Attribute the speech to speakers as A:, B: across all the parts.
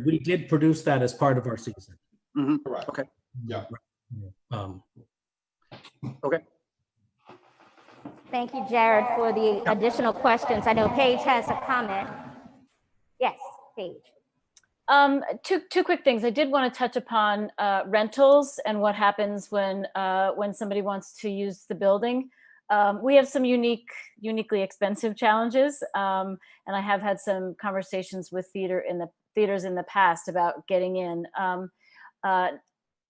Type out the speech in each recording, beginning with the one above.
A: We did produce that as part of our season.
B: Mm-hmm.
C: Correct.
B: Okay.
C: Yeah.
B: Okay.
D: Thank you, Jared, for the additional questions. I know Paige has a comment. Yes, Paige.
E: Two quick things. I did want to touch upon rentals and what happens when somebody wants to use the building. We have some uniquely expensive challenges, and I have had some conversations with theaters in the past about getting in.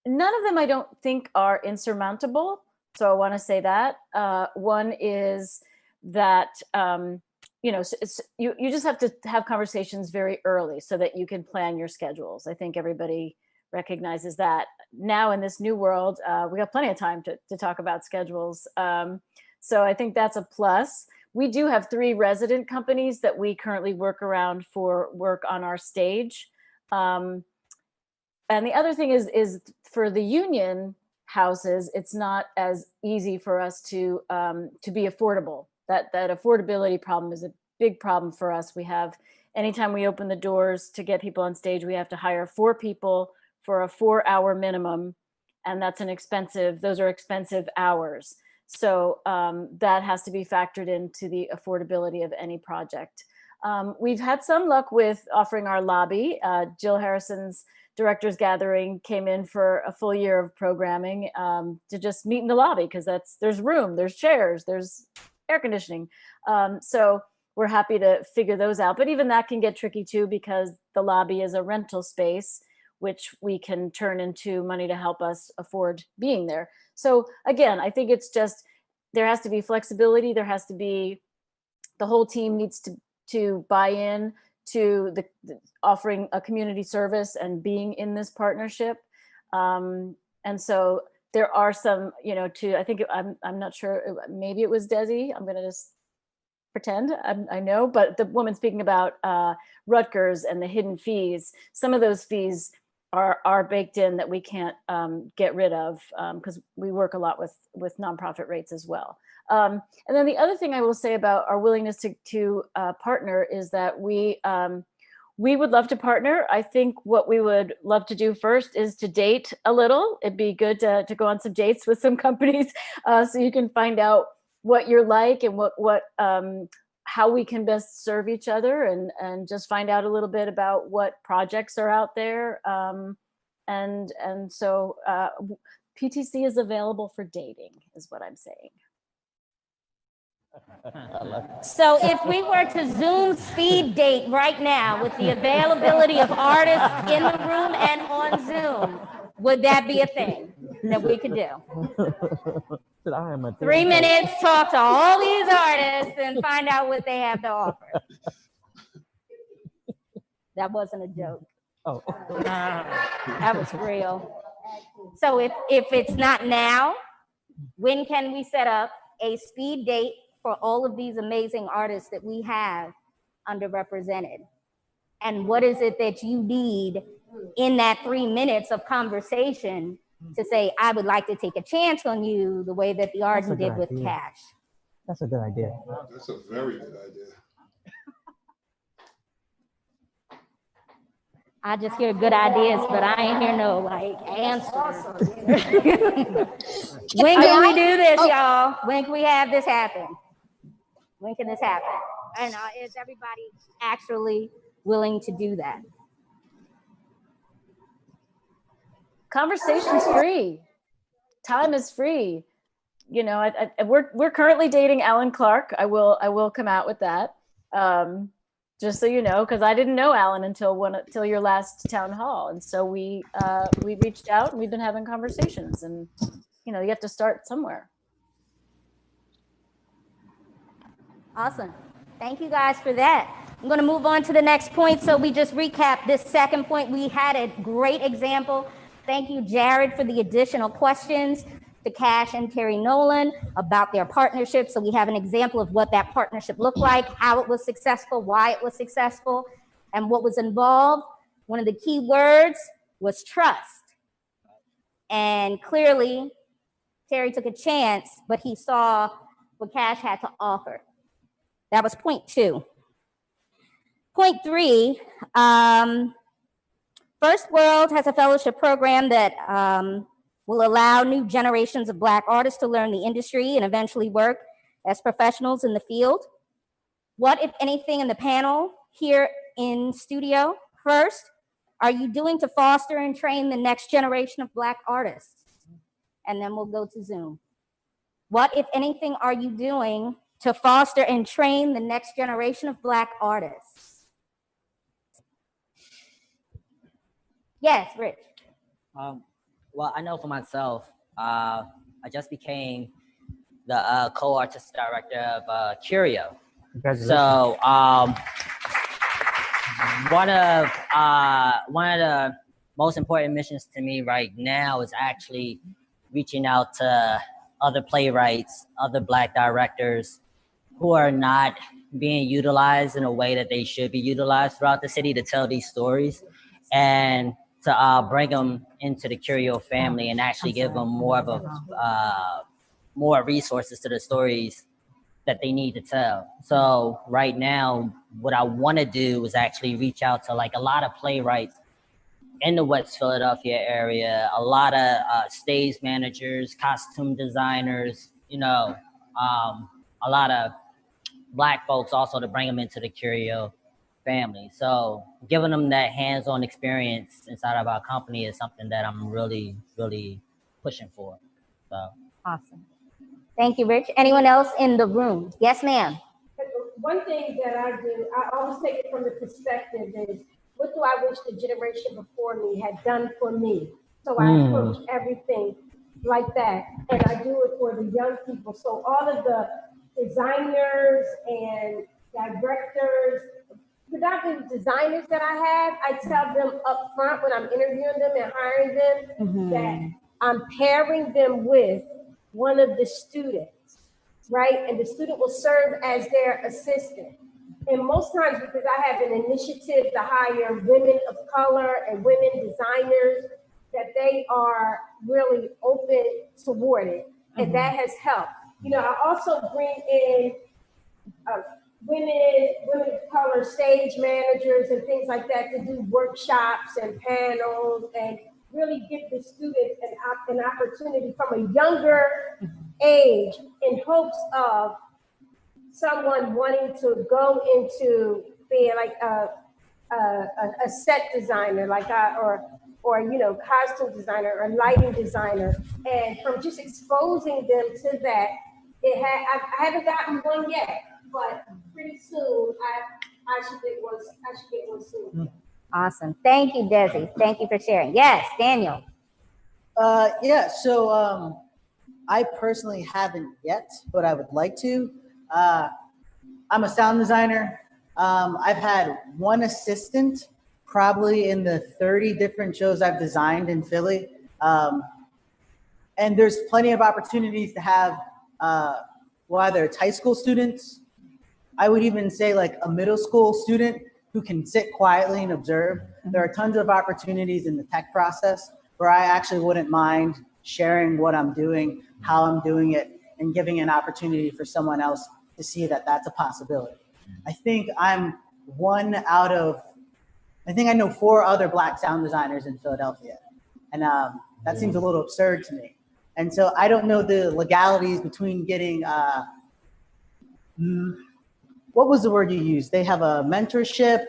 E: None of them I don't think are insurmountable. So I want to say that. One is that you just have to have conversations very early so that you can plan your schedules. I think everybody recognizes that. Now in this new world, we got plenty of time to talk about schedules. So I think that's a plus. We do have 3 resident companies that we currently work around for work on our stage. And the other thing is for the union houses, it's not as easy for us to be affordable. That affordability problem is a big problem for us. We have, anytime we open the doors to get people on stage, we have to hire 4 people for a 4-hour minimum. And those are expensive hours. So that has to be factored into the affordability of any project. We've had some luck with offering our lobby. Jill Harrison's Directors Gathering came in for a full year of programming to just meet in the lobby, because there's room, there's chairs, there's air conditioning. So we're happy to figure those out. But even that can get tricky too, because the lobby is a rental space, which we can turn into money to help us afford being there. So again, I think it's just, there has to be flexibility. There has to be, the whole team needs to buy in to the offering a community service and being in this partnership. And so there are some, I think I'm not sure, maybe it was Desi. I'm going to just pretend I know, but the woman speaking about Rutgers and the hidden fees, some of those fees are baked in that we can't get rid of, because we work a lot with nonprofit rates as well. And then the other thing I will say about our willingness to partner is that we would love to partner. I think what we would love to do first is to date a little. It'd be good to go on some dates with some companies so you can find out what you're like and how we can best serve each other, and just find out a little bit about what projects are out there. And so PTC is available for dating, is what I'm saying.
D: So if we were to Zoom speed date right now with the availability of artists in the room and on Zoom, would that be a thing that we could do? 3 minutes, talk to all these artists and find out what they have to offer. That wasn't a joke.
F: Oh.
D: That was real. So if it's not now, when can we set up a speed date for all of these amazing artists that we have underrepresented? And what is it that you need in that 3 minutes of conversation to say, I would like to take a chance on you the way that the Arden did with Cash?
F: That's a good idea.
C: That's a very good idea.
D: I just hear good ideas, but I ain't hear no answers. When can we do this, y'all? When can we have this happen? When can this happen? And is everybody actually willing to do that?
E: Conversation's free. Time is free. We're currently dating Alan Clark. I will come out with that. Just so you know, because I didn't know Alan until your last town hall, and so we reached out and we've been having conversations, and you have to start somewhere.
D: Awesome. Thank you guys for that. I'm going to move on to the next point. So we just recap this second point. We had a great example. Thank you, Jared, for the additional questions to Cash and Terry Nolan about their partnership. So we have an example of what that partnership looked like, how it was successful, why it was successful, and what was involved. One of the key words was trust. And clearly, Terry took a chance, but he saw what Cash had to offer. That was point 2. Point 3, First World has a fellowship program that will allow new generations of Black artists to learn the industry and eventually work as professionals in the field. What, if anything, in the panel here in studio? First, are you doing to foster and train the next generation of Black artists? And then we'll go to Zoom. What, if anything, are you doing to foster and train the next generation of Black artists? Yes, Rich.
B: Well, I know for myself, I just became the co-artistic director of Curio. So one of the most important missions to me right now is actually reaching out to other playwrights, other Black directors who are not being utilized in a way that they should be utilized throughout the city to tell these stories, and to bring them into the Curio family and actually give them more of more resources to the stories that they need to tell. So right now, what I want to do is actually reach out to like a lot of playwrights in the West Philadelphia area, a lot of stage managers, costume designers, you know, a lot of Black folks also to bring them into the Curio family. So giving them that hands-on experience inside of our company is something that I'm really, really pushing for. So
D: Awesome. Thank you, Rich. Anyone else in the room? Yes, ma'am.
F: One thing that I do, I always take it from the perspective is, what do I wish the generation before me had done for me? So I approach everything like that, and I do it for the young people. So all of the designers and directors, predominantly designers that I have, I tell them up front when I'm interviewing them and hiring them that I'm pairing them with one of the students, right? And the student will serve as their assistant. And most times, because I have an initiative to hire women of color and women designers, that they are really open toward it. And that has helped. You know, I also bring in women of color stage managers and things like that to do workshops and panels and really give the students an opportunity from a younger age in hopes of someone wanting to go into being like a set designer, like or you know, costume designer or lighting designer, and from just exposing them to that, I haven't gotten one yet, but pretty soon I should get one. I should get one soon.
D: Awesome. Thank you, Desi. Thank you for sharing. Yes, Daniel.
G: Yeah, so I personally haven't yet, but I would like to. I'm a sound designer. I've had one assistant probably in the 30 different shows I've designed in Philly. And there's plenty of opportunities to have, whether it's high school students, I would even say like a middle school student who can sit quietly and observe. There are tons of opportunities in the tech process where I actually wouldn't mind sharing what I'm doing, how I'm doing it, and giving an opportunity for someone else to see that that's a possibility. I think I'm one out of, I think I know 4 other Black sound designers in Philadelphia. And that seems a little absurd to me. And so I don't know the legalities between getting, what was the word you used? They have a mentorship.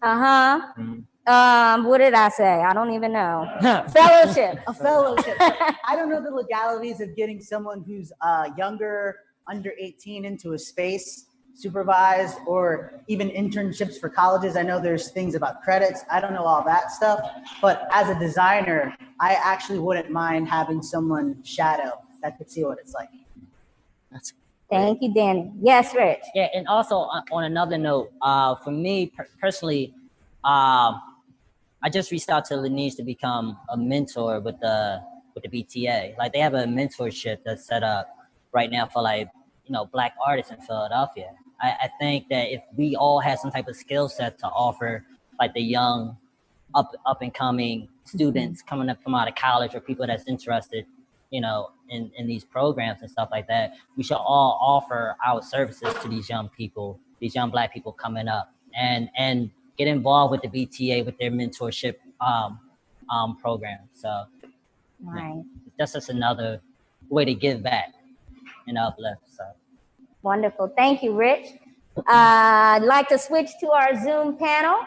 D: What did I say? I don't even know. Fellowship.
G: A fellowship. I don't know the legalities of getting someone who's younger, under 18 into a space, supervised, or even internships for colleges. I know there's things about credits. I don't know all that stuff. But as a designer, I actually wouldn't mind having someone shadow that could see what it's like.
B: that's
D: Thank you, Danny. Yes, Rich.
B: yeah. And also on another note, for me personally, I just reached out to Lenise to become a mentor with the BTA. Like they have a mentorship that's set up right now for like, you know, Black artists in Philadelphia. I think that if we all had some type of skill set to offer like the young up and coming students coming up from out of college or people that's interested, you know, in these programs and stuff like that, we should all offer our services to these young people, these young Black people coming up, and get involved with the BTA with their mentorship program. So
D: Right.
B: that's just another way to give back and uplift. So
D: Wonderful. Thank you, Rich. I'd like to switch to our Zoom panel.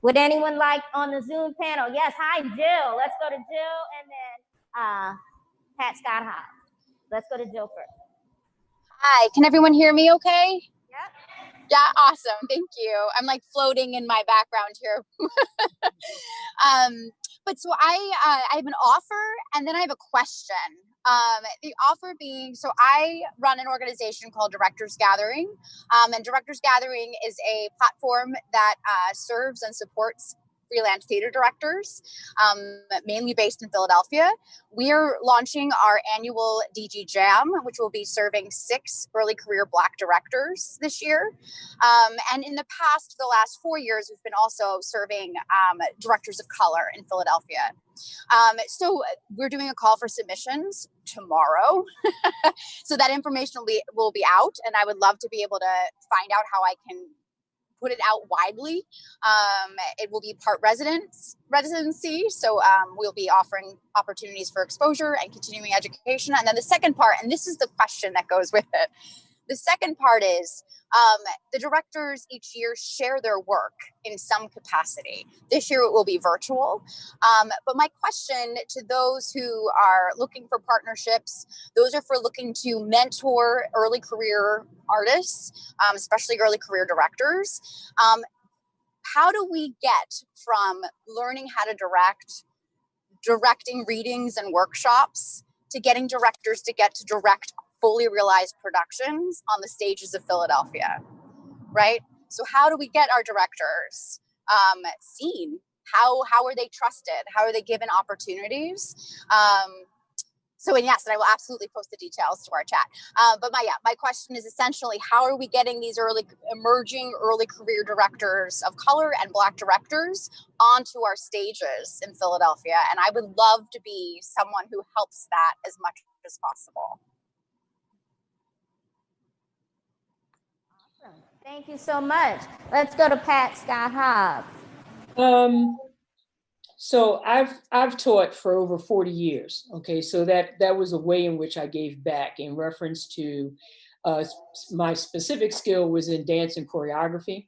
D: Would anyone like on the Zoom panel? Yes. Hi, Jill. Let's go to Jill and then Pat Scott Hobbs. Let's go to Jill first.
H: Hi, can everyone hear me okay?
D: Yep.
H: Yeah, awesome. Thank you. I'm like floating in my background here. But so I have an offer and then I have a question. The offer being, so I run an organization called Directors Gathering. And Directors Gathering is a platform that serves and supports freelance theater directors, mainly based in Philadelphia. We're launching our annual DG Jam, which will be serving 6 early career Black directors this year. And in the past, the last 4 years, we've been also serving directors of color in Philadelphia. So we're doing a call for submissions tomorrow. So that information will be out, and I would love to be able to find out how I can put it out widely. It will be part residency. So we'll be offering opportunities for exposure and continuing education. And then the second part, and this is the question that goes with it. The second part is the directors each year share their work in some capacity. This year it will be virtual. But my question to those who are looking for partnerships, those are for looking to mentor early career artists, especially early career directors. How do we get from learning how to directing readings and workshops, to getting directors to get to direct fully realized productions on the stages of Philadelphia, right? So how do we get our directors seen? How are they trusted? How are they given opportunities? And yes, and I will absolutely post the details to our chat. But my question is essentially, how are we getting these emerging early career directors of color and Black directors onto our stages in Philadelphia? And I would love to be someone who helps that as much as possible.
D: Awesome. Thank you so much. Let's go to Pat Scott Hobbs.
I: So I've taught for over 40 years. Okay, so that was a way in which I gave back in reference to my specific skill was in dance and choreography.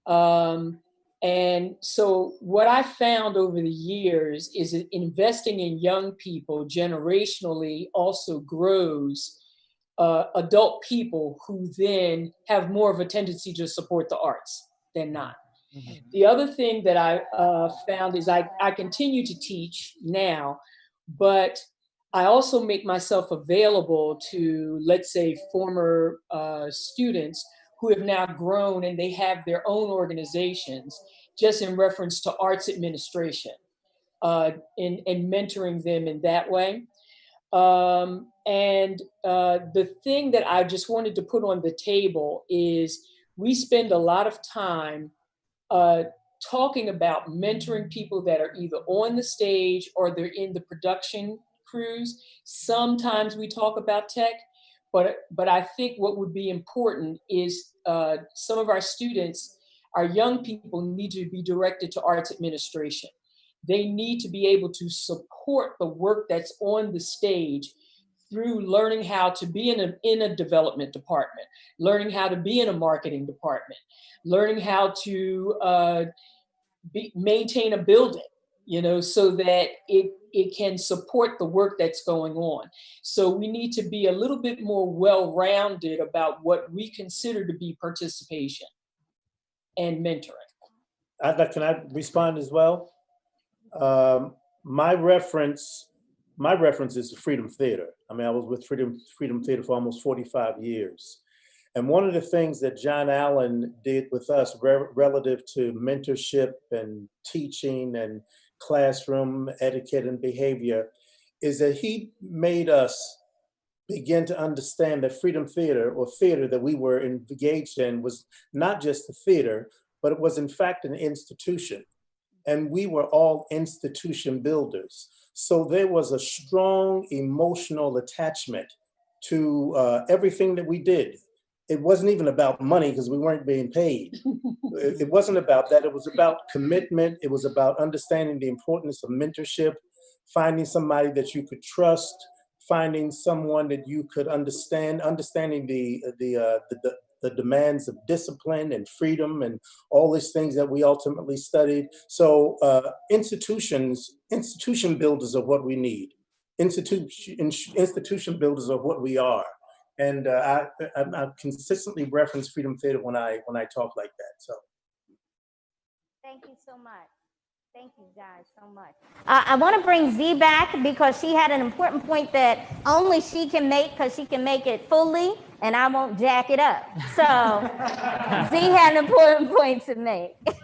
I: And so what I found over the years is that investing in young people generationally also grows adult people who then have more of a tendency to support the arts than not. Mm-hmm. The other thing that I found is I continue to teach now, but I also make myself available to, let's say, former students who have now grown and they have their own organizations, just in reference to arts administration, and mentoring them in that way. And the thing that I just wanted to put on the table is we spend a lot of time talking about mentoring people that are either on the stage or they're in the production crews. Sometimes we talk about tech, but I think what would be important is some of our students, our young people, need to be directed to arts administration. They need to be able to support the work that's on the stage through learning how to be in a development department, learning how to be in a marketing department, learning how to maintain a building, so that it can support the work that's going on. So we need to be a little bit more well-rounded about what we consider to be participation and mentoring.
J: Can I respond as well? My reference is to Freedom Theater. I mean, I was with Freedom Theater for almost 45 years. And one of the things that John Allen did with us relative to mentorship and teaching and classroom etiquette and behavior is that he made us begin to understand that Freedom Theater, or theater that we were engaged in, was not just the theater, but it was in fact an institution. And we were all institution builders. So there was a strong emotional attachment to everything that we did. it wasn't even about money because we weren't being paid. It wasn't about that. It was about commitment. It was about understanding the importance of mentorship, finding somebody that you could trust, finding someone that you could understanding the demands of discipline and freedom and all these things that we ultimately studied. So institution builders are what we need. Institution builders are what we are. And I consistently reference Freedom Theater when I talk like that. So
D: Thank you so much. Thank you guys so much. I want to bring Z back because she had an important point that only she can make because she can make it fully and I won't jack it up. So Z had an important point to make.
K: Okay,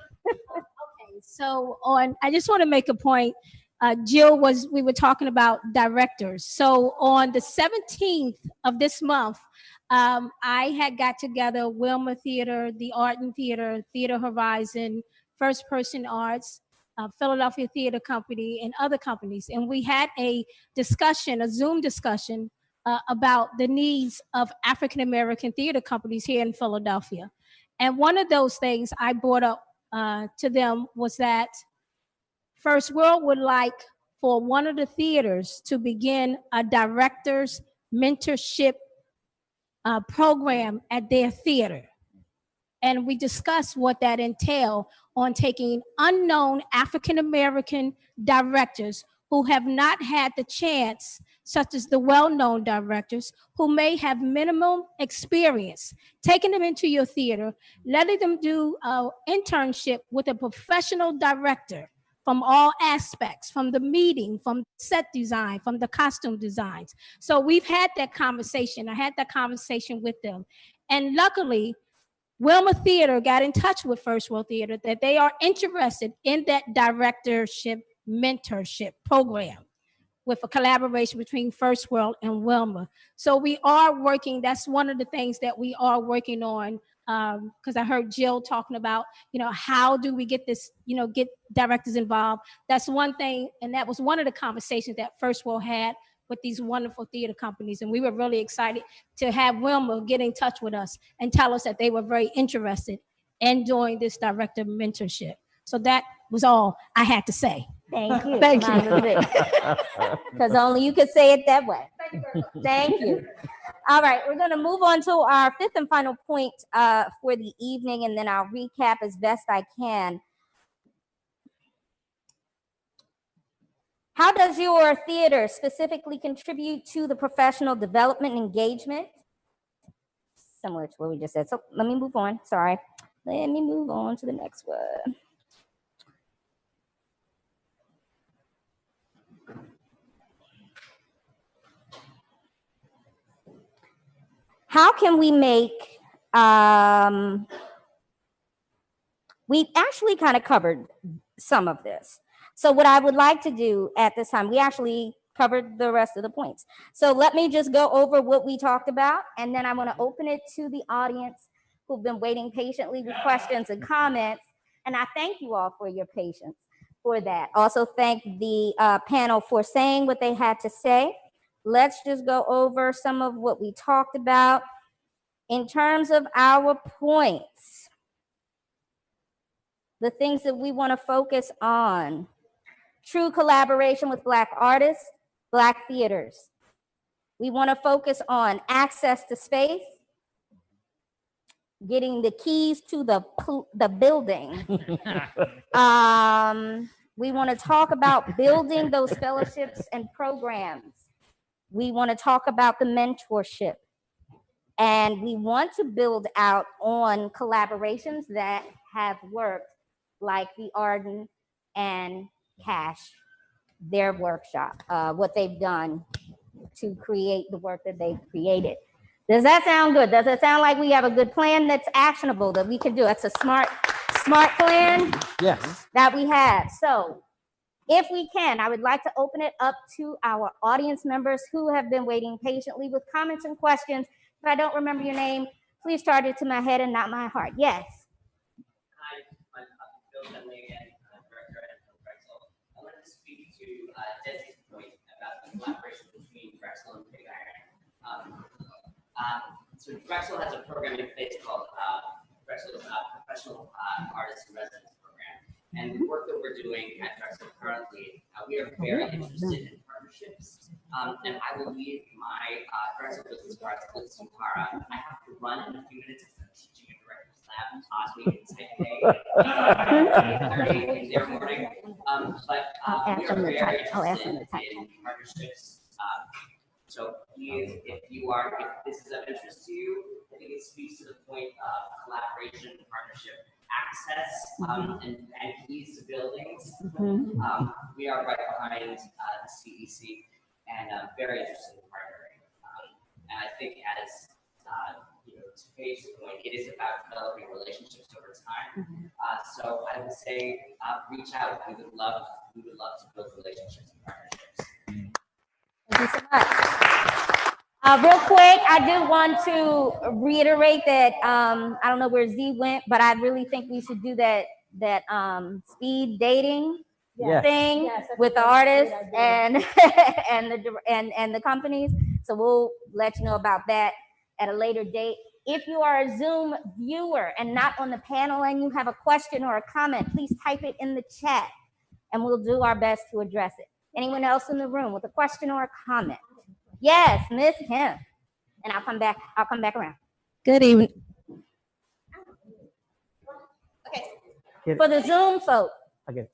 K: so I just want to make a point. Jill we were talking about directors. So on the 17th of this month, I had got together Wilma Theater, the Arden Theater, Theater Horizon, First Person Arts, Philadelphia Theater Company, and other companies. And we had a discussion, a Zoom discussion about the needs of African-American theater companies here in Philadelphia. And one of those things I brought up to them was that First World would like for one of the theaters to begin a director's mentorship program at their theater. And we discussed what that entailed on taking unknown African-American directors who have not had the chance, such as the well-known directors who may have minimum experience, taking them into your theater, letting them do an internship with a professional director from all aspects, from the meeting, from set design, from the costume designs. So we've had that conversation. I had that conversation with them. And luckily, Wilma Theater got in touch with First World Theater that they are interested in that directorship mentorship program with a collaboration between First World and Wilma. So we are working, that's one of the things that we are working on, because I heard Jill talking about, how do we get this, get directors involved? That's one thing, and that was one of the conversations that First World had with these wonderful theater companies. And we were really excited to have Wilma get in touch with us and tell us that they were very interested in doing this director mentorship. So that was all I had to say.
D: Thank you.
K: Thank you.
D: Because only you could say it that way. Thank you. All right, we're going to move on to our fifth and final point for the evening, and then I'll recap as best I can. How does your theater specifically contribute to the professional development and engagement? Similar to what we just said. So let me move on. Sorry. Let me move on to the next one. How can we make, we actually kind of covered some of this. So what I would like to do at this time, we actually covered the rest of the points. So let me just go over what we talked about, and then I'm going to open it to the audience who've been waiting patiently with questions and comments. And I thank you all for your patience for that. Also thank the panel for saying what they had to say. Let's just go over some of what we talked about in terms of our points. The things that we want to focus on. True collaboration with Black artists, Black theaters. We want to focus on access to space, getting the keys to the building. We want to talk about building those fellowships and programs. We want to talk about the mentorship. And we want to build out on collaborations that have worked, like the Arden and Cash, their workshop, what they've done to create the work that they've created. Does that sound good? Does it sound like we have a good plan that's actionable that we can do? That's a smart plan.
A: Yes.
D: That we have. So if we can, I would like to open it up to our audience members who have been waiting patiently with comments and questions. If I don't remember your name, please charge it to my head and not my heart. Yes.
L: Hi, I'm Bill Finley again, director at Drexel. I wanted to speak to Desi's point about the collaboration between Drexel and Big Iron. So So Drexel has a program in place called Drexel's Professional Artists in Residence Program. And the work that we're doing at Drexel currently, we are very interested in partnerships. And I will leave my Drexel business cards with Sukara. I have to run in a few minutes because I'm teaching a director's lab in Osby in Type A in their morning. But we are very interested in partnerships. So please, if this is of interest to you, I think it speaks to the point of collaboration, partnership, access, and keys to buildings. We are right behind the CEC and very interested in partnering. And I think as to Paige's point, it is about developing relationships over time. So I would say reach out. We would love to build relationships and partnerships.
D: Thank you so much. Real quick, I do want to reiterate that I don't know where Z went, but I really think we should do that speed dating thing with the artists and and the companies. So we'll let you know about that at a later date. If you are a Zoom viewer and not on the panel and you have a question or a comment, please type it in the chat and we'll do our best to address it. Anyone else in the room with a question or a comment? Yes, Miss Kim. And I'll come back around.
K: Good evening.
D: Okay. For the Zoom folk.
M: Okay.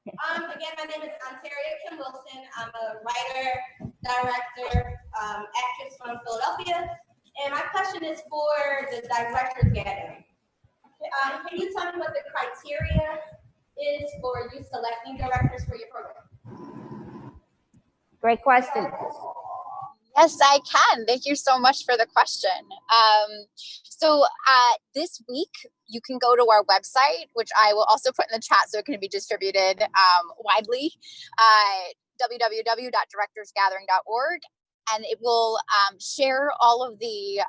M: Again, my name is Ontaria Kim Wilson. I'm a writer, director, actress from Philadelphia. And my question is for the directors gathering. Can you tell me what the criteria is for you selecting directors for your program?
D: Great question.
H: Yes, I can. Thank you so much for the question. So this week, you can go to our website, which I will also put in the chat so it can be distributed widely, www.directorsgathering.org, and it will share all of the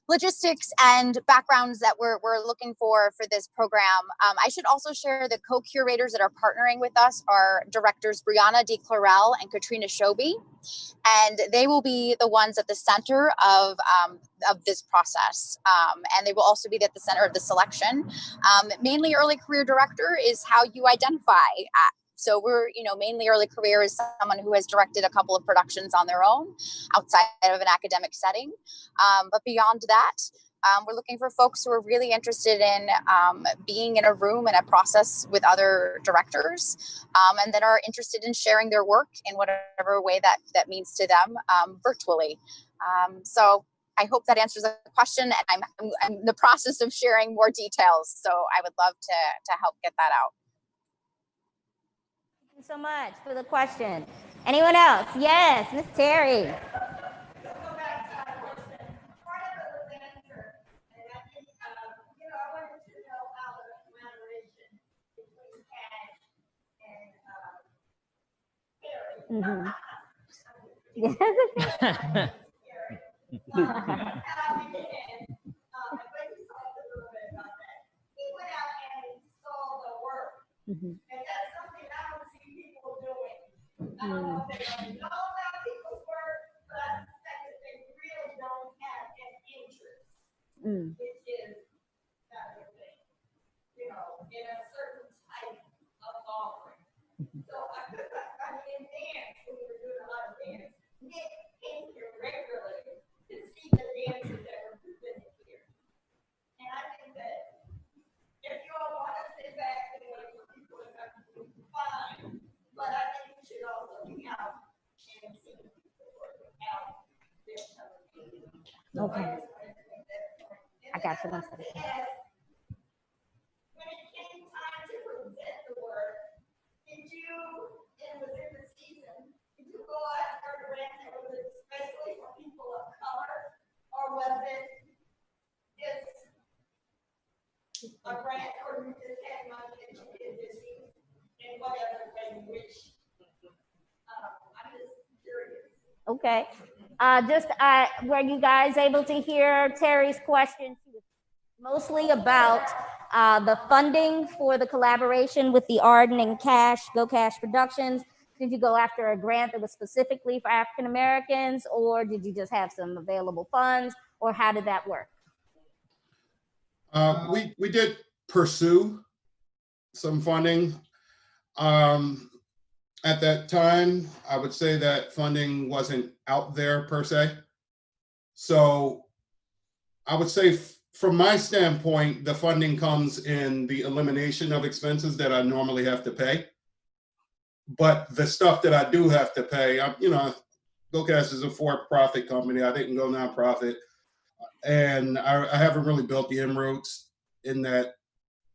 H: logistics and backgrounds that we're looking for this program. I should also share the co-curators that are partnering with us are directors Brianna D. Clarell and Katrina Shoby, and they will be the ones at the center of this process, and they will also be at the center of the selection. Mainly early career director is how you identify. So we're, mainly early career is someone who has directed a couple of productions on their own outside of an academic setting. But beyond that, we're looking for folks who are really interested in being in a room and a process with other directors, and that are interested in sharing their work in whatever way that means to them virtually. So I hope that answers the question, and I'm in the process of sharing more details. So I would love to help get that out.
D: Thank you so much for the question. Anyone else? Yes, Miss Terry. Mm-hmm. Mm-hmm.
M: And that's something I don't see people doing. I don't know if they know about people's work, but I suspect that they really don't have an interest, which is that thing, in a certain type of offering. So I mean, in dance, we were doing a lot of dance. Nick came here regularly to see the dances that were presented here. And I think that if you all want to sit back and wait for people to come to fine, but I think we should also be out and see people out there.
D: Okay. I got you. One second.
M: When it came time to present the work, did you, and within the season, did you go after a grant that was especially for people of color, or was it just a grant, or you just had money that you did this year, in whatever way you wish? I'm just curious.
D: Okay. Were you guys able to hear Terry's question? She was mostly about the funding for the collaboration with the Arden and Go Cash Productions. Did you go after a grant that was specifically for African Americans, or did you just have some available funds, or how did that work?
C: We did pursue some funding. At that time, I would say that funding wasn't out there per se. So I would say from my standpoint, the funding comes in the elimination of expenses that I normally have to pay. But the stuff that I do have to pay, GoCast is a for-profit company. I didn't go nonprofit. And I haven't really built the inroads in that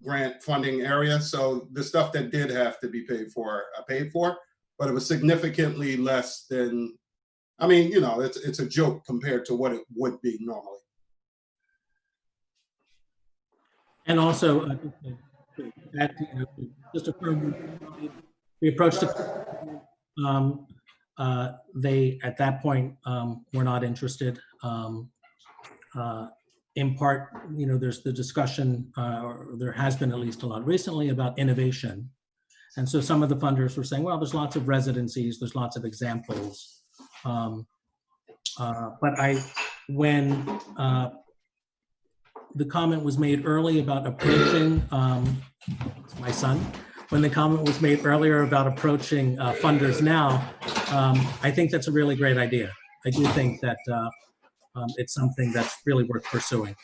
C: grant funding area. So the stuff that did have to be paid for, I paid for, but it was significantly less than, it's a joke compared to what it would be normally.
A: And also, just affirm, we approached it. They, at that point, were not interested. In part, there's the discussion, or there has been at least a lot recently, about innovation. And so some of the funders were saying, well, there's lots of residencies, there's lots of examples. But when the comment was made early about approaching, it's my son, when the comment was made earlier about approaching funders now, I think that's a really great idea. I do think that it's something that's really worth pursuing.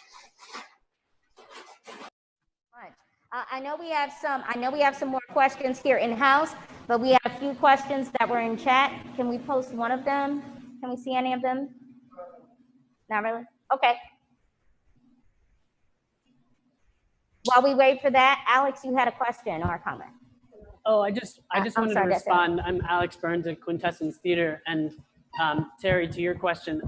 D: I know we have some more questions here in house, but we have a few questions that were in chat. Can we post one of them? Can we see any of them? Not really? Okay. While we wait for that, Alex, you had a question or a comment.
N: Oh, I just wanted to respond. I'm Alex Burns at Quintessence Theater, and Terry, to your question,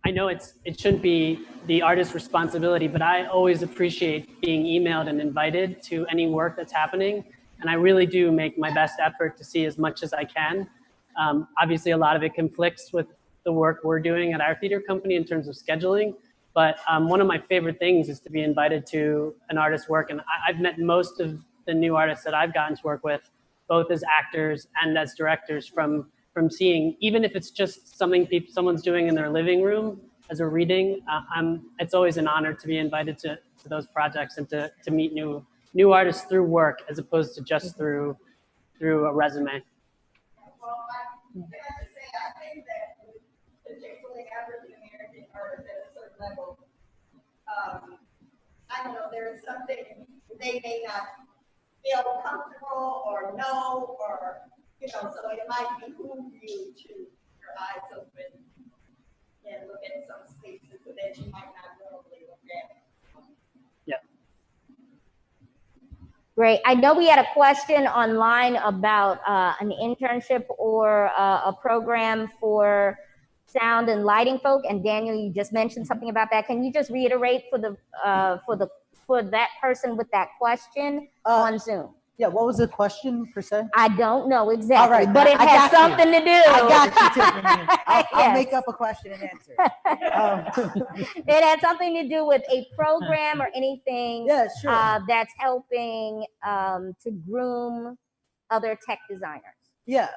N: I know it shouldn't be the artist's responsibility, but I always appreciate being emailed and invited to any work that's happening. And I really do make my best effort to see as much as I can. Obviously, a lot of it conflicts with the work we're doing at our theater company in terms of scheduling. But one of my favorite things is to be invited to an artist's work. And I've met most of the new artists that I've gotten to work with, both as actors and as directors, from seeing, even if it's just something someone's doing in their living room as a reading, it's always an honor to be invited to those projects and to meet new artists through work as opposed to just through a resume.
M: Well, can I just say, I think that particularly African American artists at a certain level, I don't know, there is something they may not feel comfortable or know, or so it might behoove you to keep your eyes open and look at some spaces that you might not normally look at.
N: Yeah.
D: Great. I know we had a question online about an internship or a program for sound and lighting folk. And Daniel, you just mentioned something about that. Can you just reiterate for that person with that question on Zoom?
G: Yeah, what was the question per se?
D: I don't know exactly,
G: all right,
D: but it has something to do.
G: I got you, Tiffany. I'll make up a question and answer.
D: It had something to do with a program or anything that's helping to groom other tech designers.
G: Yeah,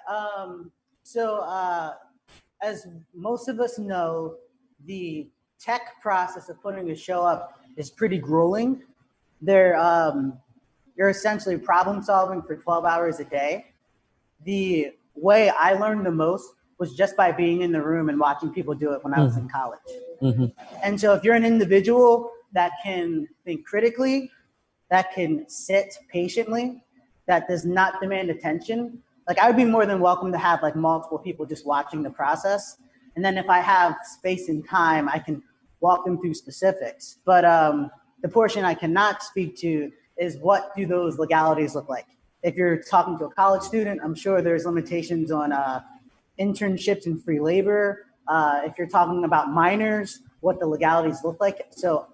G: as most of us know, the tech process of putting a show up is pretty grueling. You're essentially problem solving for 12 hours a day. The way I learned the most was just by being in the room and watching people do it when I was in college. And so if you're an individual that can think critically, that can sit patiently, that does not demand attention, like I would be more than welcome to have like multiple people just watching the process. And then if I have space and time, I can walk them through specifics. But the portion I cannot speak to is what do those legalities look like? If you're talking to a college student, I'm sure there's limitations on internships and free labor. If you're talking about minors, what the legalities look like. So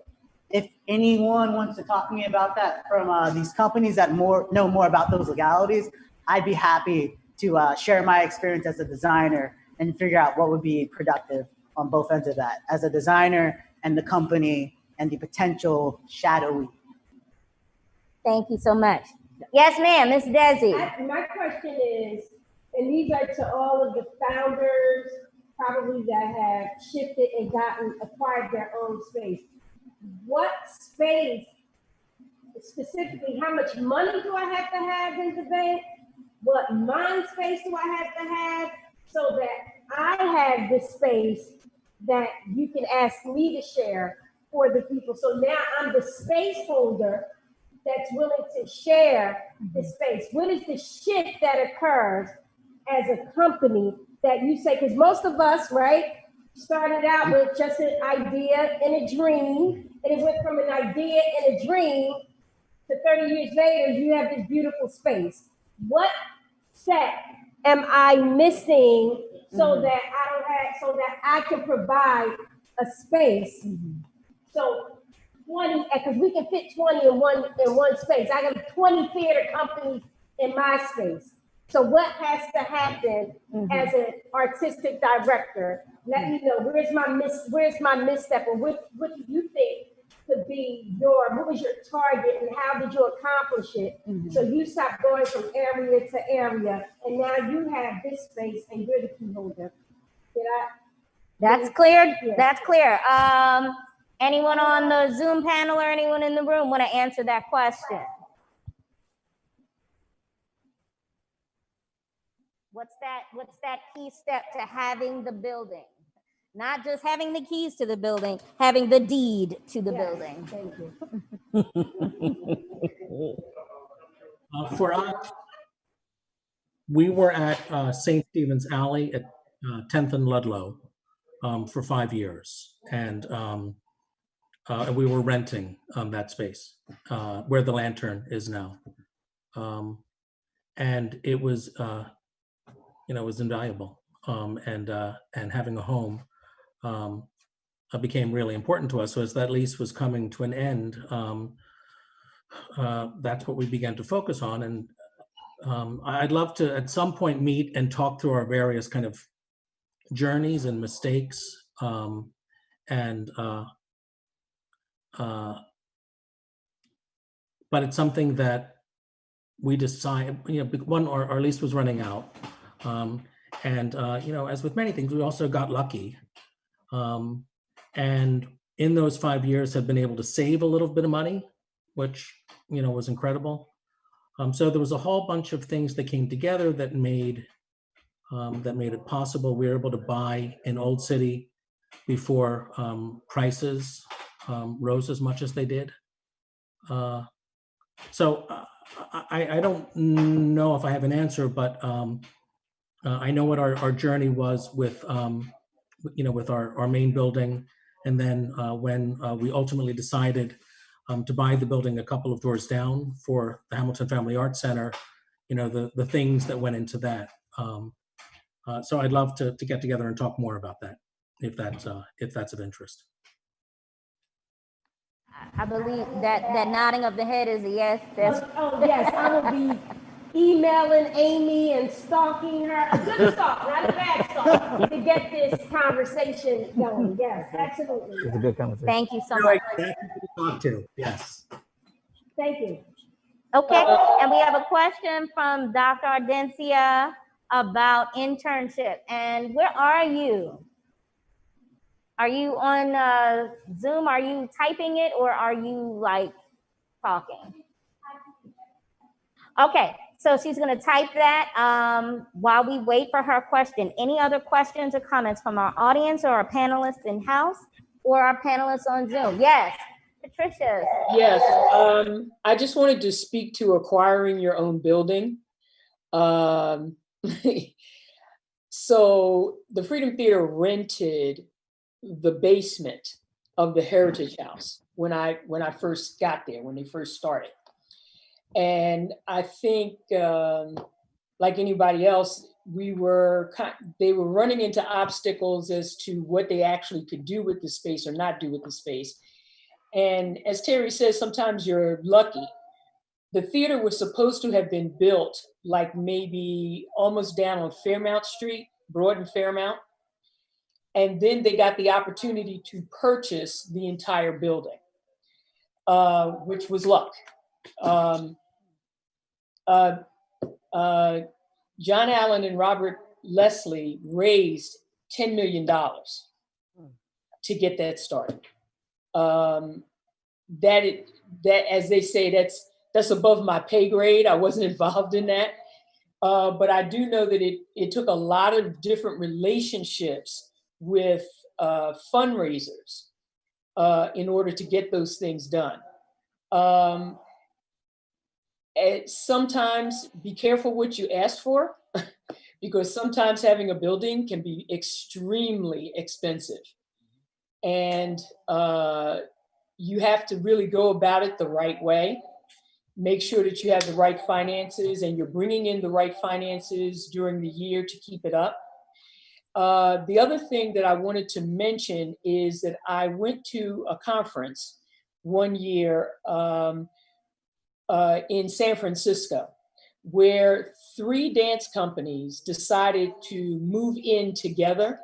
G: if anyone wants to talk to me about that from these companies that know more about those legalities, I'd be happy to share my experience as a designer and figure out what would be productive on both ends of that, as a designer and the company and the potential shadowy.
D: Thank you so much. Yes, ma'am, Ms. Desi.
F: My question is And these are to all of the founders, probably that have shifted and acquired their own space. What space, specifically, how much money do I have in the bank? What mind space do I have to have so that I have the space that you can ask me to share for the people? So now I'm the space holder that's willing to share the space. What is the shift that occurs as a company that you say, because most of us, right, started out with just an idea and a dream, and it went from an idea and a dream to 30 years later, you have this beautiful space. What set am I missing so that I can provide a space? So 20, because we can fit 20 in one space. I got 20 theater companies in my space. So what has to happen as an artistic director? Let me know, where's my misstep, or what do you think could be what was your target and how did you accomplish it? So you stopped going from area to area, and now you have this space and you're the key holder.
D: That's clear.
F: Yeah.
D: That's clear. Anyone on the Zoom panel or anyone in the room want to answer that question? What's that key step to having the building? Not just having the keys to the building, having the deed to the building.
F: Thank you.
A: For us, we were at St. Stephen's Alley at 10th and Ludlow for 5 years, and we were renting that space where the Lantern is now, and it was it was invaluable, and having a home became really important to us. So as that lease was coming to an end, that's what we began to focus on. And I'd love to at some point meet and talk through our various kind of journeys and mistakes, but it's something that we decide, one, our lease was running out. As with many things, we also got lucky. And in those 5 years have been able to save a little bit of money, which, was incredible. So there was a whole bunch of things that came together that made it possible. We were able to buy in Old City before prices rose as much as they did. So I don't know if I have an answer, but I know what our journey was with with our main building, and then when we ultimately decided to buy the building a couple of doors down for the Hamilton Family Arts Center, the things that went into that. So I'd love to get together and talk more about that, if that's of interest.
D: I believe that nodding of the head is a yes.
F: Yes, I will be emailing Amy and stalking her. A good stalk, not a bad stalk, to get this conversation going. Yes, absolutely.
O: It's a good conversation.
D: Thank you so much.
A: Talk to. Yes.
F: Thank you.
D: Okay, and we have a question from Dr. Ardencia about internship. And where are you? Are you on Zoom? Are you typing it, or are you like talking? Okay, so she's gonna type that while we wait for her question. Any other questions or comments from our audience or our panelists in house or our panelists on Zoom? Yes, Patricia.
I: Yes, I just wanted to speak to acquiring your own building. So the Freedom Theater rented the basement of the Heritage House when I first got there, when they first started. And I think, like anybody else, they were running into obstacles as to what they actually could do with the space or not do with the space. And as Terry says, sometimes you're lucky. The theater was supposed to have been built like maybe almost down on Fairmount Street, Broad and Fairmount. And then they got the opportunity to purchase the entire building, which was luck. John Allen and Robert Leslie raised $10 million to get that started. That as they say, that's above my pay grade. I wasn't involved in that. But I do know that it took a lot of different relationships with fundraisers in order to get those things done. Sometimes be careful what you ask for, because sometimes having a building can be extremely expensive. And you have to really go about it the right way. Make sure that you have the right finances and you're bringing in the right finances during the year to keep it up. The other thing that I wanted to mention is that I went to a conference one year in San Francisco, where 3 dance companies decided to move in together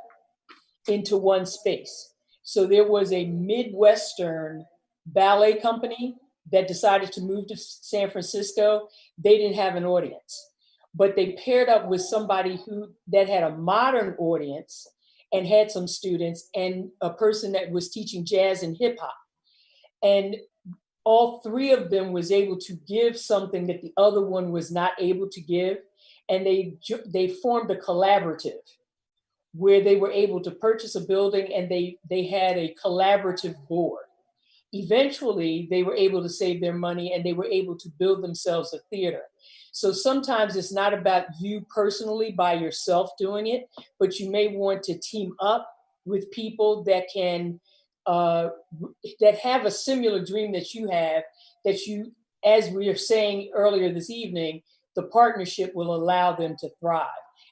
I: into one space. So there was a Midwestern ballet company that decided to move to San Francisco. They didn't have an audience, but they paired up with somebody that had a modern audience and had some students, and a person that was teaching jazz and hip hop. And all 3 of them was able to give something that the other one was not able to give. And they formed a collaborative where they were able to purchase a building, and they had a collaborative board. Eventually, they were able to save their money and they were able to build themselves a theater. So sometimes it's not about you personally by yourself doing it, but you may want to team up with people that can, that have a similar dream that you have, that you, as we were saying earlier this evening, the partnership will allow them to thrive.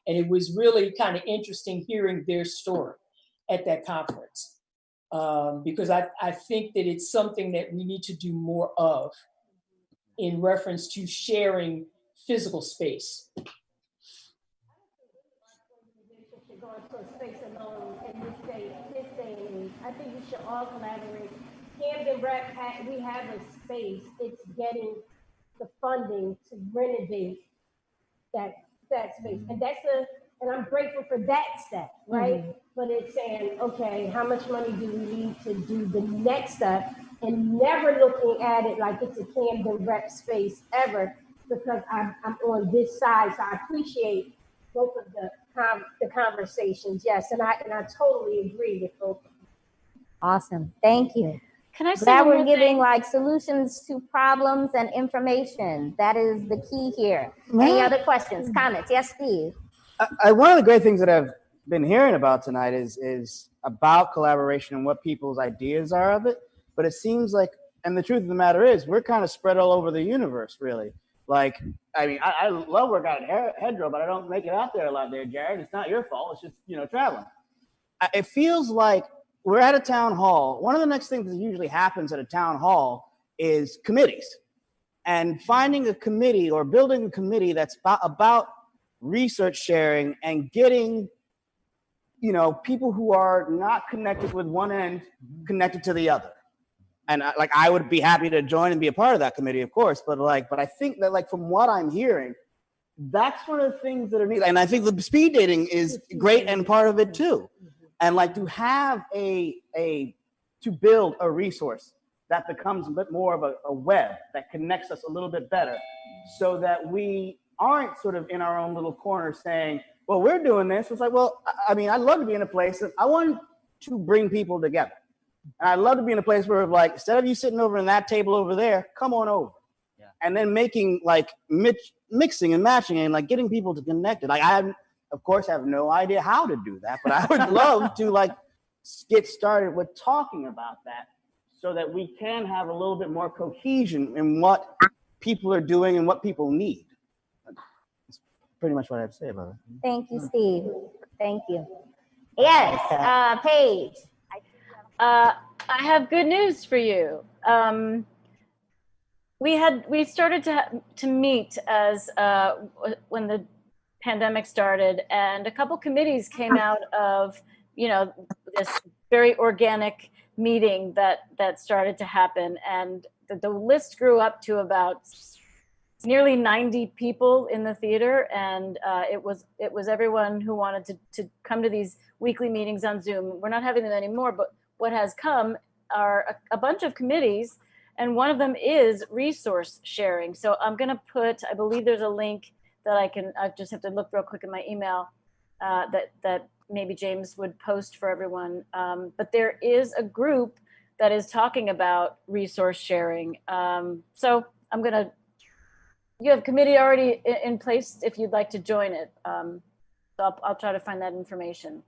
I: And it was really kind of interesting hearing their story at that conference. Because I think that it's something that we need to do more of in reference to sharing physical space.
F: Should go into a space alone in this day and age. I think we should all collaborate. Camden Rec, we have a space. It's getting the funding to renovate that space, and I'm grateful for that step, right? Mm-hmm. But it's saying, okay, how much money do we need to do the next step, and never looking at it like it's a Camden Rec space ever, because I'm on this side. So I appreciate both of the conversations. Yes, and I totally agree with both of them.
D: Awesome, thank you.
E: Can I say
D: that we're
E: one
D: giving
E: thing?
D: like solutions to problems and information. That is the key here. Any other questions, comments? Yes, Steve.
O: One of the great things that I've been hearing about tonight is about collaboration and what people's ideas are of it. But it seems like, and the truth of the matter is, we're kind of spread all over the universe, really. Like, I mean, I love working out at Hedgerow, but I don't make it out there a lot there, Jared. It's not your fault. It's just, traveling. It feels like we're at a town hall. One of the next things that usually happens at a town hall is committees. And finding a committee or building a committee that's about research sharing and getting, people who are not connected with one end connected to the other. And I would be happy to join and be a part of that committee, of course. But I think that from what I'm hearing, that's one of the things that are needed. And I think the speed dating is great and part of it too. And to have to build a resource that becomes a bit more of a web that connects us a little bit better, so that we aren't sort of in our own little corner saying, well, we're doing this. It's like, well, I mean, I'd love to be in a place that I want to bring people together. And I'd love to be in a place where instead of you sitting over in that table over there, come on over. Yeah. And then making mixing and matching and getting people to connect it. I of course have no idea how to do that, but I would love to get started with talking about that so that we can have a little bit more cohesion in what people are doing and what people need. That's pretty much what I have to say about it.
D: Thank you, Steve. Thank you. Yes, Paige.
E: I have good news for you. We started to meet as when the pandemic started, and a couple committees came out of this very organic meeting that started to happen, and the list grew up to about nearly 90 people in the theater, and it was everyone who wanted to come to these weekly meetings on Zoom. We're not having them anymore, but what has come are a bunch of committees, and one of them is resource sharing. So I'm going to put, I believe there's a link that I just have to look real quick in my email that maybe James would post for everyone. But there is a group that is talking about resource sharing. So you have a committee already in place if you'd like to join it. So I'll try to find that information.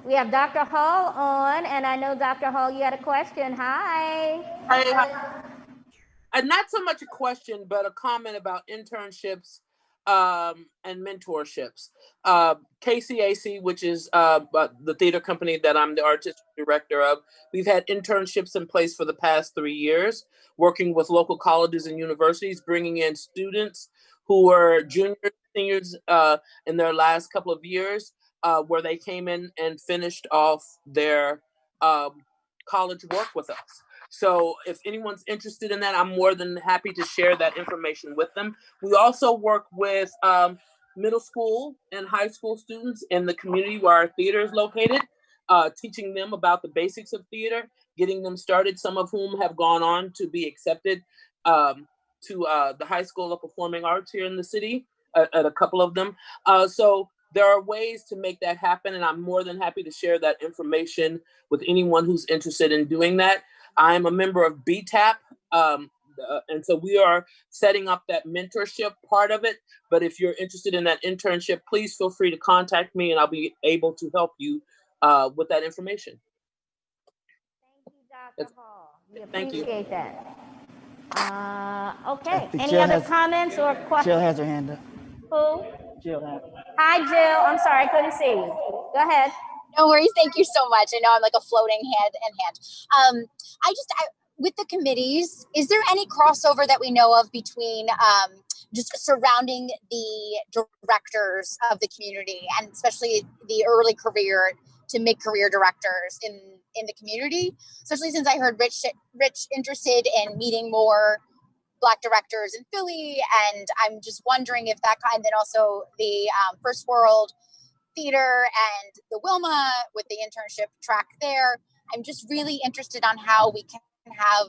D: We have Dr. Hall on, and I know Dr. Hall, you had a question. Hi.
P: Hey, not so much a question, but a comment about internships and mentorships. KCAC, which is the theater company that I'm the artistic director of, we've had internships in place for the past 3 years, working with local colleges and universities, bringing in students who were juniors, seniors in their last couple of years, where they came in and finished off their college work with us. So if anyone's interested in that, I'm more than happy to share that information with them. We also work with middle school and high school students in the community where our theater is located, teaching them about the basics of theater, getting them started, some of whom have gone on to be accepted to the High School of Performing Arts here in the city, at a couple of them. So there are ways to make that happen, and I'm more than happy to share that information with anyone who's interested in doing that. I'm a member of BTAP, and so we are setting up that mentorship part of it. But if you're interested in that internship, please feel free to contact me, and I'll be able to help you with that information.
D: Thank you, Dr. Hall. We
P: Thank you.
D: appreciate that. Okay. Any other comments or questions?
O: Jill has her hand up.
D: Who?
O: Jill has.
D: Hi, Jill. I'm sorry, I couldn't see you. Go ahead.
H: No worries. Thank you so much. I know I'm like a floating hand. With the committees, is there any crossover that we know of between just surrounding the directors of the community, and especially the early career to mid-career directors in the community? Especially since I heard Rich interested in meeting more Black directors in Philly, and I'm just wondering if that kind, then also the First World Theater and the Wilma with the internship track there. I'm just really interested on how we can have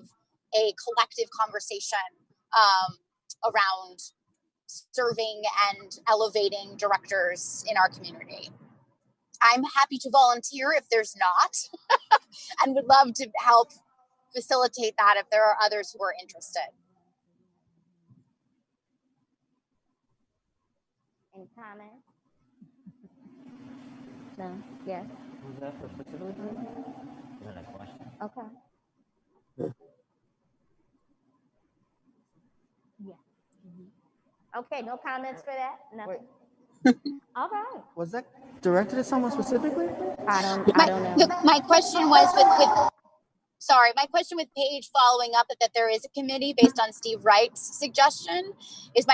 H: a collective conversation around serving and elevating directors in our community. I'm happy to volunteer if there's not, and would love to help facilitate that if there are others who are interested.
D: Any comments? No? Yes?
B: Was that for specifically? Is that a question?
D: Okay. Yeah. Okay, no comments for that? Nothing? All right.
O: Was that directed at someone specifically?
D: I don't know.
H: My question was my question with Paige following up that there is a committee based on Steve Wright's suggestion is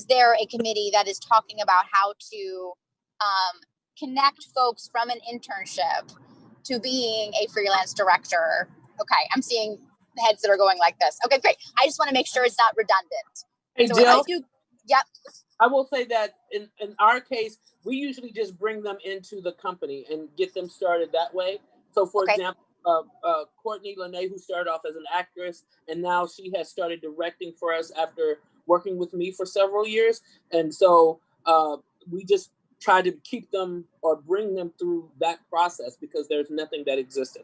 H: there a committee that is talking about how to connect folks from an internship to being a freelance director? Okay, I'm seeing heads that are going like this. Okay, great. I just want to make sure it's not redundant.
P: Hey,
H: So
P: Jill,
H: yep.
P: I will say that in our case, we usually just bring them into the company and get them started that way. So for example, Courtney Lene, who started off as an actress, and now she has started directing for us after working with me for several years. And so we just try to keep them or bring them through that process because there's nothing that existed.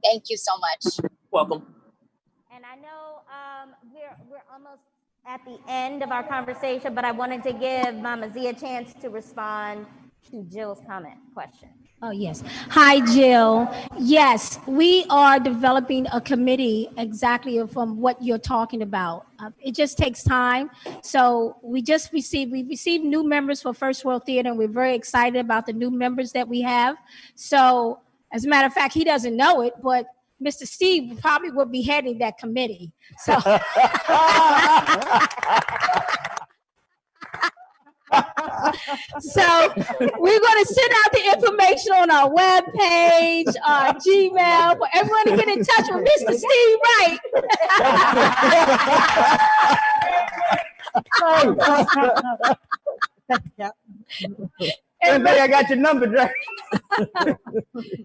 H: Thank you so much.
P: Welcome.
D: And I know we're almost at the end of our conversation, but I wanted to give Mama Z a chance to respond to Jill's question.
K: Oh, yes. Hi, Jill. Yes, we are developing a committee exactly from what you're talking about. It just takes time. So we received new members for First World Theater, and we're very excited about the new members that we have. So as a matter of fact, he doesn't know it, but Mr. Steve probably will be heading that committee. So So we're going to send out the information on our webpage, our Gmail, for everyone to get in touch with Mr. Steve Wright.
O: Everybody, I got your number, Drake.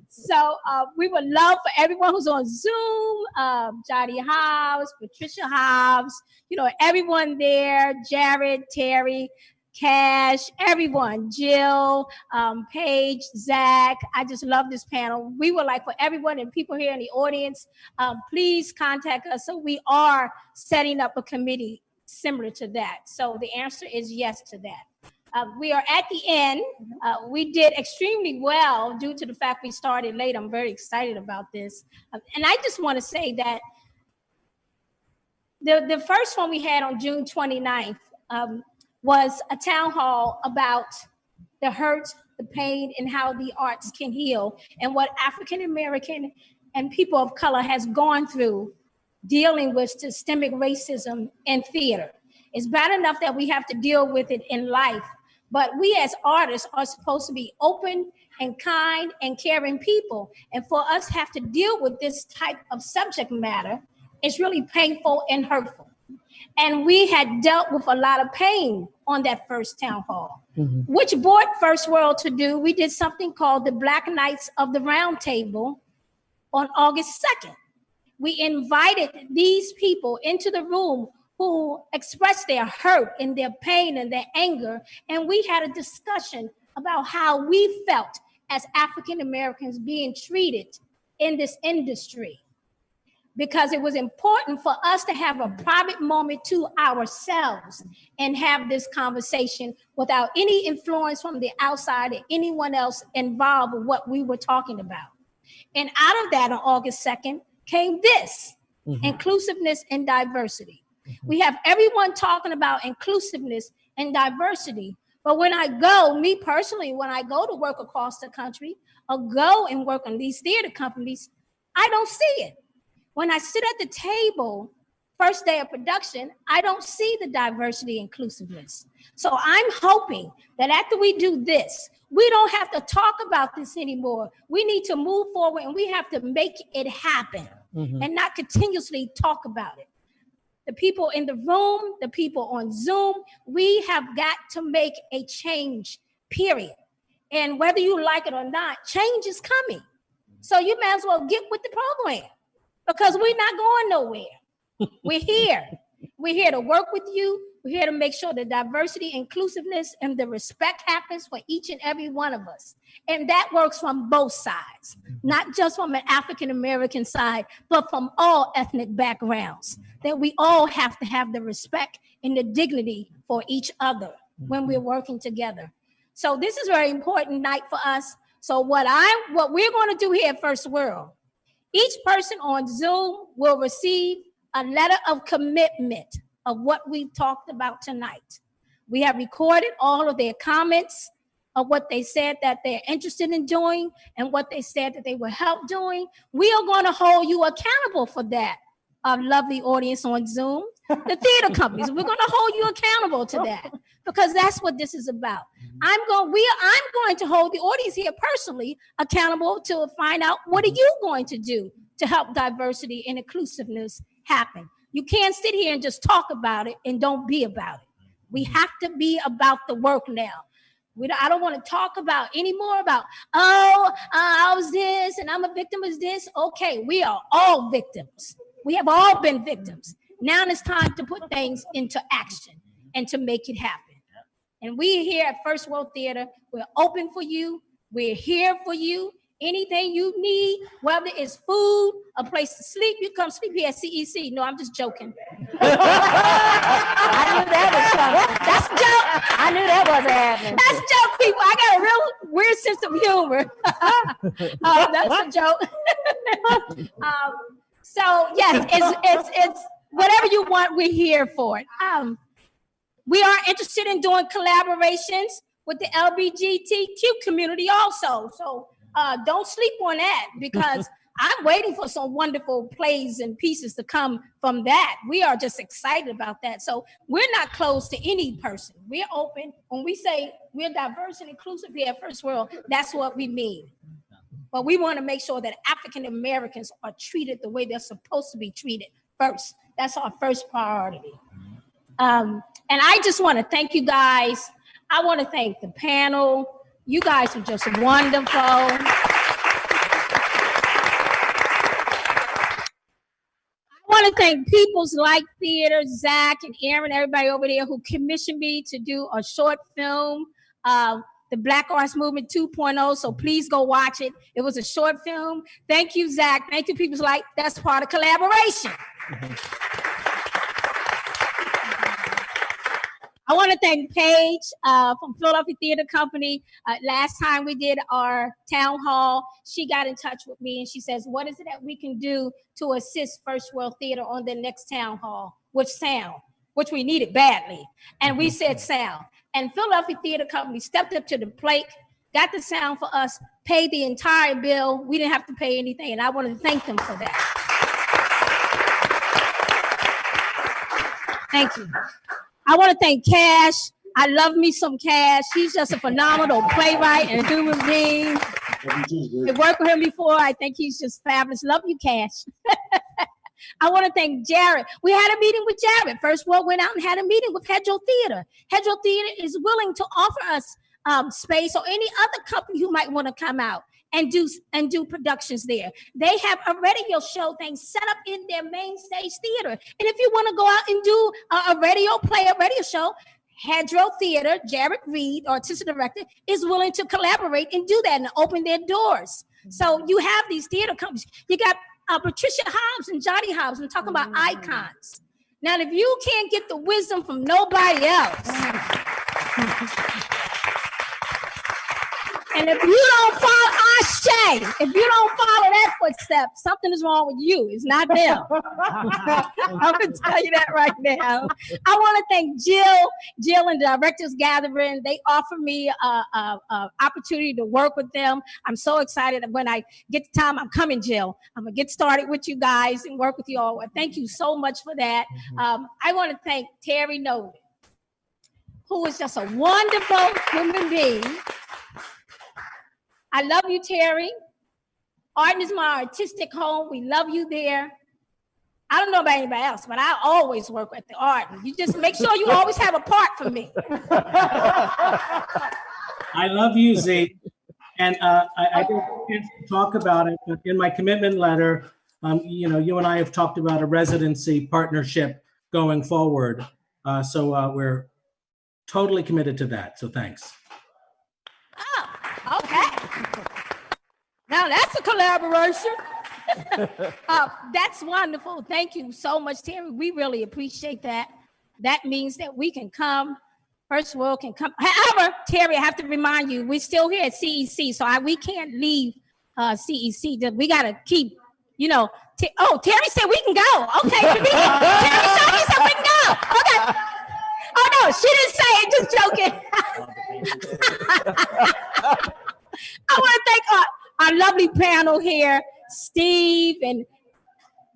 K: So we would love for everyone who's on Zoom, Johnny Hobbs, Patricia Hobbs, everyone there, Jared, Terry, Cash, everyone, Jill, Paige, Zach. I just love this panel. We would like for everyone and people here in the audience, please contact us. So we are setting up a committee similar to that. So the answer is yes to that. We are at the end. We did extremely well due to the fact we started late. I'm very excited about this. And I just want to say that the first one we had on June 29th was a town hall about the hurt, the pain, and how the arts can heal, and what African American and people of color has gone through dealing with systemic racism in theater. It's bad enough that we have to deal with it in life, but we as artists are supposed to be open and kind and caring people. And for us to have to deal with this type of subject matter, it's really painful and hurtful. And we had dealt with a lot of pain on that first town hall, which brought First World to do. We did something called the Black Knights of the Round Table on August 2nd. We invited these people into the room who expressed their hurt and their pain and their anger. And we had a discussion about how we felt as African Americans being treated in this industry. Because it was important for us to have a private moment to ourselves and have this conversation without any influence from the outside or anyone else involved with what we were talking about. And out of that on August 2nd came this, inclusiveness and diversity. We have everyone talking about inclusiveness and diversity. But when I go, me personally, when I go to work across the country or go and work on these theater companies, I don't see it. When I sit at the table, first day of production, I don't see the diversity inclusiveness. So I'm hoping that after we do this, we don't have to talk about this anymore. We need to move forward and we have to make it happen and not continuously talk about it. The people in the room, the people on Zoom, we have got to make a change, period. And whether you like it or not, change is coming. So you might as well get with the program because we're not going nowhere. We're here. We're here to work with you. We're here to make sure the diversity, inclusiveness, and the respect happens for each and every one of us. And that works from both sides, not just from an African-American side, but from all ethnic backgrounds, that we all have to have the respect and the dignity for each other when we're working together. So this is a very important night for us. So what we're going to do here at First World, each person on Zoom will receive a letter of commitment of what we've talked about tonight. We have recorded all of their comments of what they said that they're interested in doing and what they said that they will help doing. We are going to hold you accountable for that, our lovely audience on Zoom, the theater companies. We're going to hold you accountable to that because that's what this is about. I'm going to hold the audience here personally accountable to find out what are you going to do to help diversity and inclusiveness happen. You can't sit here and just talk about it and don't be about it. We have to be about the work now. I don't want to talk about anymore about, I was this and I'm a victim of this. Okay, we are all victims. We have all been victims. Now it's time to put things into action and to make it happen. And we here at First World Theater, we're open for you. We're here for you. Anything you need, whether it's food, a place to sleep, you come sleep here at CEC. No, I'm just joking. I knew that was coming. That's a joke. I knew that wasn't happening. That's a joke, people. I got a real weird sense of humor. That's a joke. So yes, it's whatever you want, we're here for it. We are interested in doing collaborations with the LGBTQ community also. So don't sleep on that because I'm waiting for some wonderful plays and pieces to come from that. We are just excited about that. So we're not closed to any person. We're open. When we say we're diverse and inclusive here at First World, that's what we mean. But we want to make sure that African Americans are treated the way they're supposed to be treated first. That's our first priority. And I just want to thank you guys. I want to thank the panel. You guys are just wonderful. I want to thank People's Light Theater, Zach and Aaron, everybody over there who commissioned me to do a short film, the Black Arts Movement 2.0. So please go watch it. It was a short film. Thank you, Zach. Thank you, People's Light. That's part of collaboration. I want to thank Paige from Philadelphia Theater Company. Last time we did our town hall, she got in touch with me and she says, what is it that we can do to assist First World Theater on the next town hall with sound, which we needed badly. And we said sound. And Philadelphia Theater Company stepped up to the plate, got the sound for us, paid the entire bill. We didn't have to pay anything. And I want to thank them for that. Thank you. I want to thank Cash. I love me some Cash. He's just a phenomenal playwright and human being. I worked with him before. I think he's just fabulous. Love you, Cash. I want to thank Jared. We had a meeting with Jared. First World went out and had a meeting with Hedgerow Theater. Hedgerow Theater is willing to offer us space, or any other company who might want to come out and do productions there. They have a radio show thing set up in their main stage theater. And if you want to go out and do a radio play, a radio show, Hedgerow Theater, Jared Reed, artistic director, is willing to collaborate and do that and open their doors. So you have these theater companies. You got Patricia Hobbs and Johnny Hobbs. I'm talking about icons. Now, if you can't get the wisdom from nobody else, and if you don't follow if you don't follow that footstep, something is wrong with you. It's not them. I'm going to tell you that right now. I want to thank Jill and the Directors Gathering. They offered me an opportunity to work with them. I'm so excited. When I get the time, I'm coming, Jill. I'm going to get started with you guys and work with you all. Thank you so much for that. I want to thank Terry Nolan, who is just a wonderful human being. I love you, Terry. Arden is my artistic home. We love you there. I don't know about anybody else, but I always work at the Arden. You just make sure you always have a part for me.
A: I love you, Z. And I didn't get to talk about it, but in my commitment letter, you and I have talked about a residency partnership going forward. So we're totally committed to that. So thanks.
K: Oh, okay. Now that's a collaboration. That's wonderful. Thank you so much, Terry. We really appreciate that. That means that we can come. First World can come. However, Terry, I have to remind you, we're still here at CEC, so we can't leave CEC. We got to keep, Terry said we can go. Okay. Terry said we can go. Okay. Oh, no, she didn't say it. Just joking. I want to thank our lovely panel here, Steve, and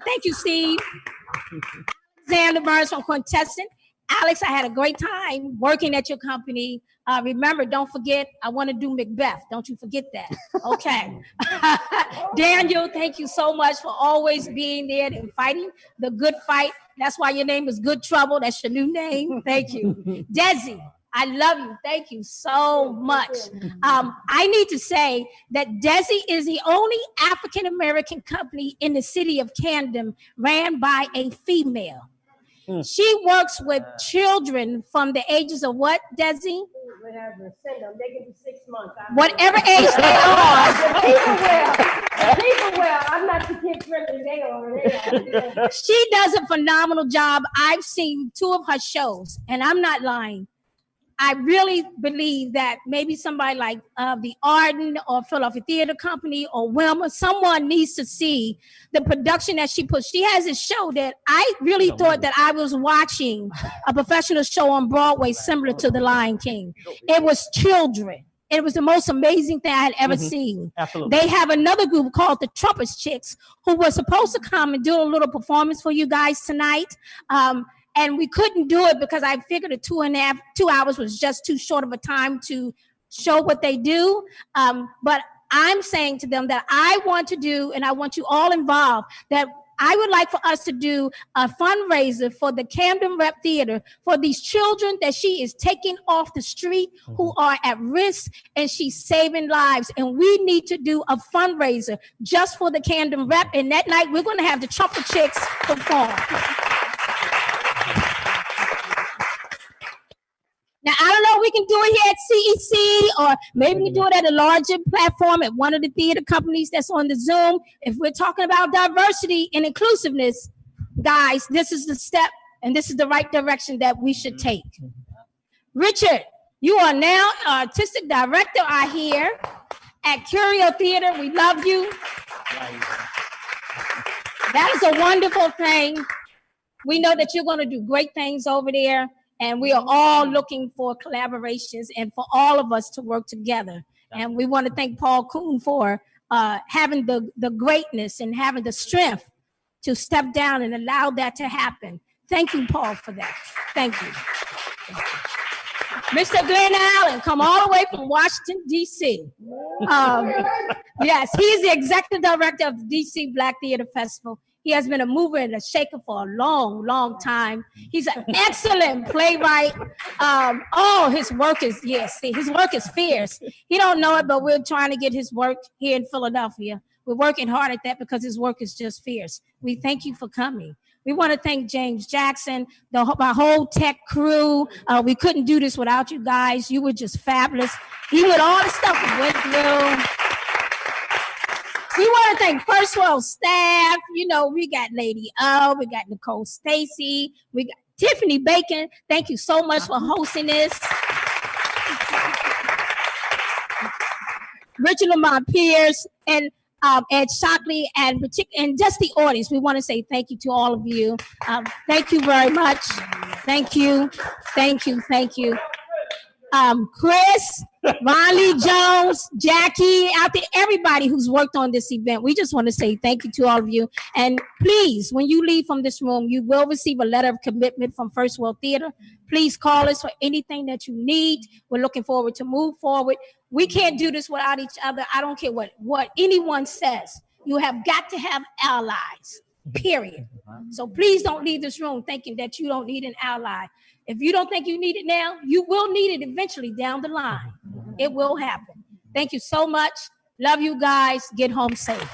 K: thank you, Steve. Xander Burns from Quintessence. Alex, I had a great time working at your company. Remember, don't forget, I want to do Macbeth. Don't you forget that. Okay. Daniel, thank you so much for always being there and fighting the good fight. That's why your name is Good Trouble. That's your new name. Thank you. Desi, I love you. Thank you so much. I need to say that Desi is the only African-American company in the city of Camden ran by a female. She works with children from the ages of what, Desi?
F: Whatever, send them. They can be 6 months.
K: Whatever age they are.
F: People will. I'm not the kid friendly. They are.
K: She does a phenomenal job. I've seen 2 of her shows, and I'm not lying. I really believe that maybe somebody like the Arden or Philadelphia Theater Company or Wilma, someone needs to see the production that she puts. She has a show that I really thought that I was watching a professional show on Broadway similar to The Lion King. It was children. It was the most amazing thing I had ever seen.
A: Absolutely.
K: They have another group called the Trumpets Chicks who were supposed to come and do a little performance for you guys tonight. And we couldn't do it because I figured 2 hours was just too short of a time to show what they do. But I'm saying to them that I want to do, and I want you all involved, that I would like for us to do a fundraiser for the Camden Rep Theater for these children that she is taking off the street who are at risk, and she's saving lives. And we need to do a fundraiser just for the Camden Rep. And that night we're going to have the Trumpet Chicks perform. Now, I don't know if we can do it here at CEC, or maybe we can do it at a larger platform at one of the theater companies that's on the Zoom. If we're talking about diversity and inclusiveness, guys, this is the step and this is the right direction that we should take. Richard, you are now artistic director, I hear, at Curio Theater. We love you. That is a wonderful thing. We know that you're going to do great things over there. And we are all looking for collaborations and for all of us to work together. And we want to thank Paul Kuhn for having the greatness and having the strength to step down and allow that to happen. Thank you, Paul, for that. Thank you. Mr. Glenn Allen, come all the way from Washington, D.C. Yes, he is the executive director of the D.C. Black Theater Festival. He has been a mover and a shaker for a long, long time. He's an excellent playwright. His work is, his work is fierce. He don't know it, but we're trying to get his work here in Philadelphia. We're working hard at that because his work is just fierce. We thank you for coming. We want to thank James Jackson, my whole tech crew. We couldn't do this without you guys. You were just fabulous. Even with all the stuff we went through. We want to thank First World staff. You know, we got Lady O, we got Nicole Stacy, we got Tiffany Bacon. Thank you so much for hosting this. Richard Lamont Pierce and Ed Shockley and just the audience. We want to say thank you to all of you. Thank you very much. Thank you. Thank you. Thank you. Chris, Ronnie Jones, Jackie, out there, everybody who's worked on this event. We just want to say thank you to all of you. And please, when you leave from this room, you will receive a letter of commitment from First World Theater. Please call us for anything that you need. We're looking forward to move forward. We can't do this without each other. I don't care what anyone says. You have got to have allies, period. So please don't leave this room thinking that you don't need an ally. If you don't think you need it now, you will need it eventually down the line. It will happen. Thank you so much. Love you guys. Get home safe.